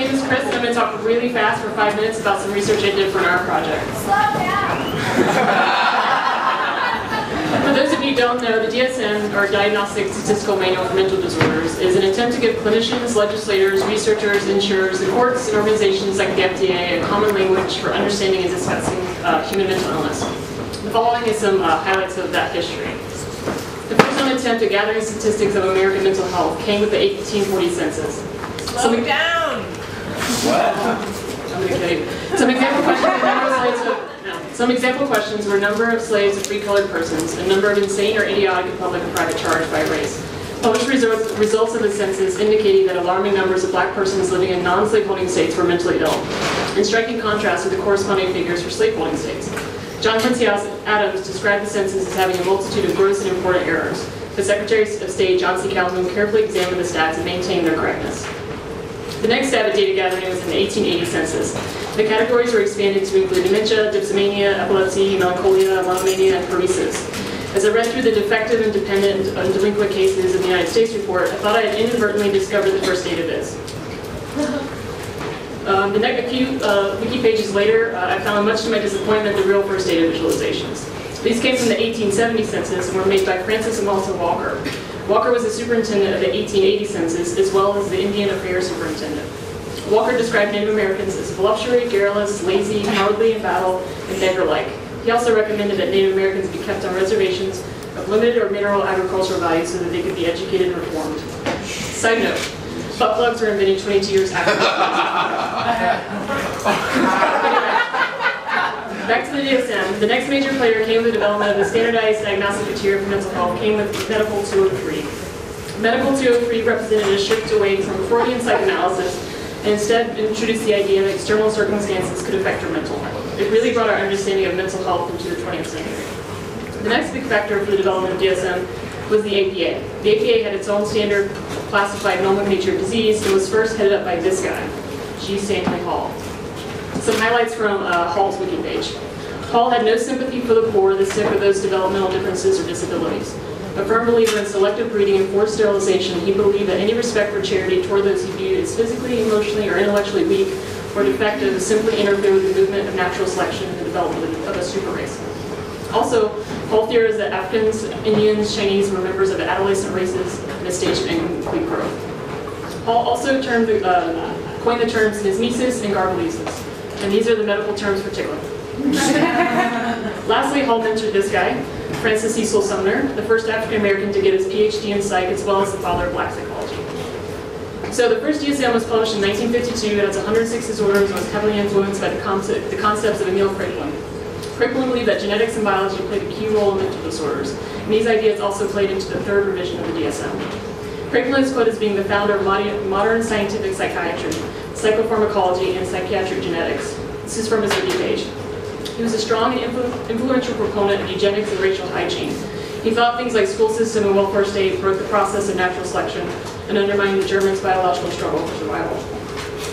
name is Chris, and I'm going to talk really fast for 5 minutes about some research I did for an art project. Slow down! For those of you who don't know, the DSM, or Diagnostic Statistical Manual for Mental Disorders, is an attempt to give clinicians, legislators, researchers, insurers, and courts and organizations like the FDA a common language for understanding and discussing human mental illness. The following is some highlights of that history. The first known attempt at gathering statistics of American mental health came with the 1840 census. Slow down! What? I'm going to kill you. Some example questions were number of slaves of free-colored persons, a number of insane or idiotic in public and private charge by race. Published results of the census indicating that alarming numbers of black persons living in non-slaveholding states were mentally ill, in striking contrast with the corresponding figures for slaveholding states. John Quincy Adams described the census as having a multitude of gross and important errors. The Secretary of State, John C. Calhoun, carefully examined the stats and maintained their correctness. The next stab at data gathering was in the 1880 census. The categories were expanded to include dementia, dipsomania, epilepsy, melancholia, monomania, and paresis. As I read through the defective and dependent and delinquent cases of the United States report, I thought I had inadvertently discovered the first data viz. The next few wiki pages later, I found, much to my disappointment, the real first data visualizations. These came from the 1870 census and were made by Francis and Walter Walker. Walker was the superintendent of the 1880 census, as well as the Indian Affairs superintendent. Walker described Native Americans as voluptuary, garrulous, lazy, cowardly in battle, and beggar-like. He also recommended that Native Americans be kept on reservations of limited or mineral agricultural value so that they could be educated and reformed. Side note, butt plugs were invented 22 years after Back to the DSM. The next major player came with the development of the standardized diagnostic criteria for mental health came with Medical 203. Medical 203 represented a shift away from Freudian psychoanalysis and instead introduced the idea that external circumstances could affect your mental health. It really brought our understanding of mental health into the 20th century. The next big factor for the development of DSM was the APA. The APA had its own standard classified nomenclature of disease and was first headed up by this guy, G. Stanley Hall. Some highlights from Hall's wiki page. Hall had no sympathy for the poor, the sick, or those developmental differences or disabilities. A firm believer in selective breeding and forced sterilization, he believed that any respect for charity toward those he viewed as physically, emotionally, or intellectually weak or defective would simply interfere with the movement of natural selection and the development of a super race. Also, Hall theorized that Africans, Indians, Chinese were members of adolescent races in a stage of incomplete growth. Hall also coined the terms nismesis and garbelesis, and these are the medical terms for tickling. Lastly, Hall mentored this guy, Francis Cecil Sumner, the first African American to get his PhD in psych, as well as the father of black psychology. So the first DSM was published in 1952. It has 106 disorders and was heavily influenced by the concepts of Emil Kraepelin. Kraepelin believed that genetics and biology played a key role in mental disorders, and these ideas also played into the third revision of the DSM. Kraepelin is quoted as being the founder of modern scientific psychiatry, psychopharmacology, and psychiatric genetics. This is from his wiki page. He was a strong and influential proponent of eugenics and racial hygiene. He thought things like school system and welfare state broke the process of natural selection and undermined the Germans' biological struggle for survival.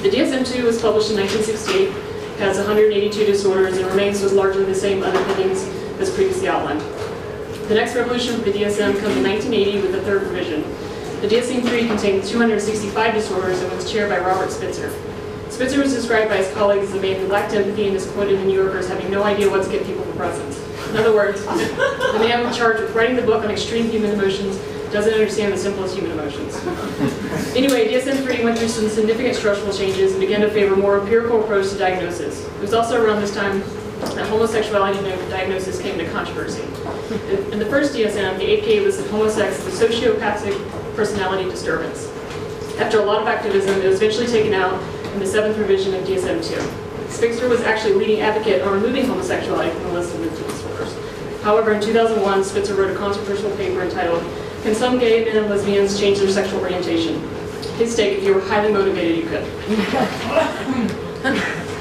The DSM-2 was published in 1968, has 182 disorders, and remains with largely the same underpinnings as previously outlined. The next revolution for the DSM comes in 1980 with the third revision. The DSM-3 contained 265 disorders and was chaired by Robert Spitzer. Spitzer was described by his colleagues as a man who lacked empathy and is quoted in New Yorker as having no idea what to get people for presents. In other words, the man charged with writing the book on extreme human emotions doesn't understand the simplest human emotions. Anyway, DSM-3 went through some significant structural changes and began to favor a more empirical approach to diagnosis. It was also around this time that homosexuality diagnosis came into controversy. In the first DSM, the APA listed homosexuality as a sociopathic personality disturbance. After a lot of activism, it was eventually taken out in the 7th revision of DSM-2. Spitzer was actually a leading advocate on removing homosexuality from the list of mental disorders. However, in 2001, Spitzer wrote a controversial paper entitled, "Can Some Gay Men and Lesbians Change Their Sexual Orientation?" His take, if you were highly motivated, you could.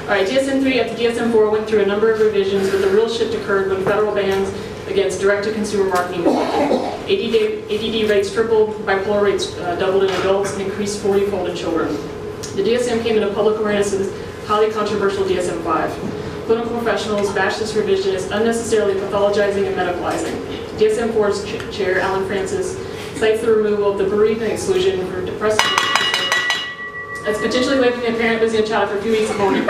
Alright, DSM-3 after DSM-4 went through a number of revisions, but the real shift occurred when federal bans against direct-to-consumer marketing was lifted. ADD rates tripled, bipolar rates doubled in adults, and increased 40-fold in children. The DSM came into public awareness as highly controversial DSM-5. Clinical professionals bashed this revision as unnecessarily pathologizing and medicalizing. DSM-4's chair, Alan Francis, cites the removal of the bereavement exclusion for depressive disorders That's potentially leaving a parent losing a child for a few weeks of mourning. So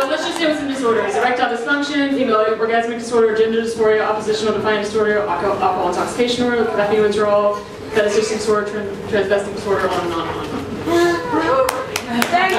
let's just deal with some disorders. Erectile dysfunction, female orgasmic disorder, gender dysphoria, oppositional defiant disorder, alcohol intoxication disorder, caffeine withdrawal, fetishistic disorder, transvestic disorder, on and on and on. Thank